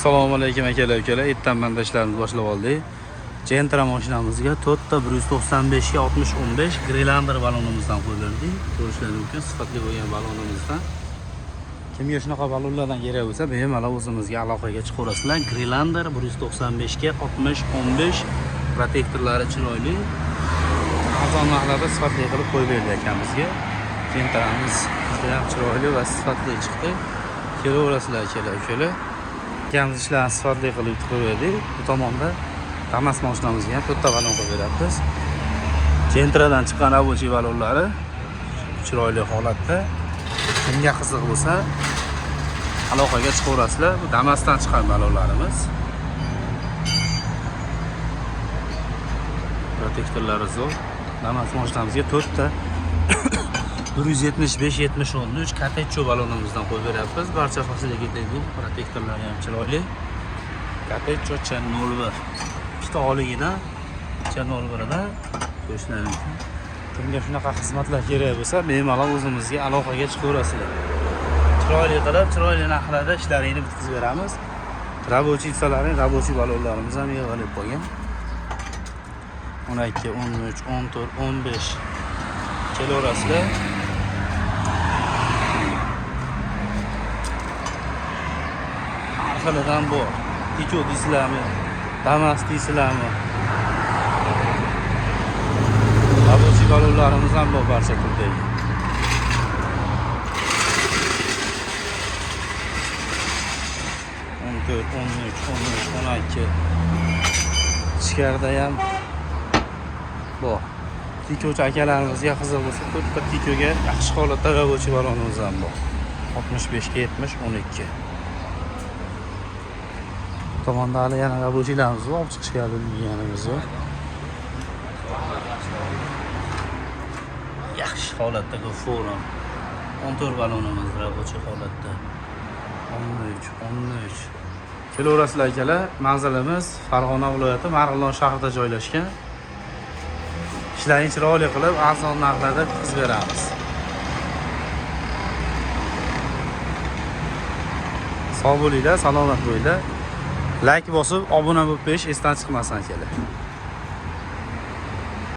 Assalomu alaykum akalar. Ertandan ishlarimizni boshlab oldik. Gentra mashinamizga 4 ta 195 ga 60-15 Greenlander balonimizdan qo'yildi. Ko'rishlaringiz mumkin, sifatli bo'lgan balonimizdan. Kimga shunaqa balonlardan kerak bo'lsa, bemalol o'zimizga aloqaga chiqaverasizlar. Greenlander 195 ga 60-15 protektorlari chiroyli. Arzon narxlarda sifatli qilib qo'yib berdi akamizga. Gentramiz juda ham chiroyli va sifatli chiqdi. Kelaverasizlar akalar. Akamiz ishlarni sifatli qilib qo'ydik. Bu tomonda Damas mashinamizga ham 4 ta balon qo'yib beramiz. Gentradan chiqqan ravochi balonlari chiroyli holatda. Kimga qiziq bo'lsa, aloqaga chiqaverasizlar. Bu Damasdan chiqqan balonlarimiz. Protektorlari zo'r. Damas mashinamizga 4 ta 175-70-13 Katecho balonimizdan qo'yib beryapmiz. Barcha fasilitadagi protektorlari ham chiroyli. Katecho Ch01. Ikkita oligina Ch01da ko'rishlaringiz mumkin. Kimga shunaqa xizmatlar kerak bo'lsa, bemalol o'zimizga aloqaga chiqaverasizlar. Chiroyli qilib, chiroyli narxlarda ishlaringni bitkazib beramiz. Rabochi balonlarimiz ham yig'ilib qolgan. 12, 13, 14, 15 kelaverasizlar. Xilidan bor. Ticho deysizlarmi? Damas deysizlarmi? Rabochi balonlarimiz ham bor barcha turdagi. On 13, 12 ichkarida ham bor. Tichochi akalarimizga qiziq bo'lsa, 4 ta tichoga yaxshi holatda rabochi balonimiz ham bor. 65 ga 70, 12. Tomonda hali yana rabochilarimiz bor, olib chiqishga ulgurganimiz bor. Yaxshi holatdagi forum 14 balonimiz rabochi holatda. 13. Kelaverasizlar akalar, manzilimiz Farg'ona viloyati Marg'ilon shahrida joylashgan. Ishlarini chiroyli qilib, arzon narxlarda bitkazib beramiz. Sog' bo'linglar, salomat bo'linglar. Like bosib, obuna bo'lib qo'yish esdan chiqmasin akalar.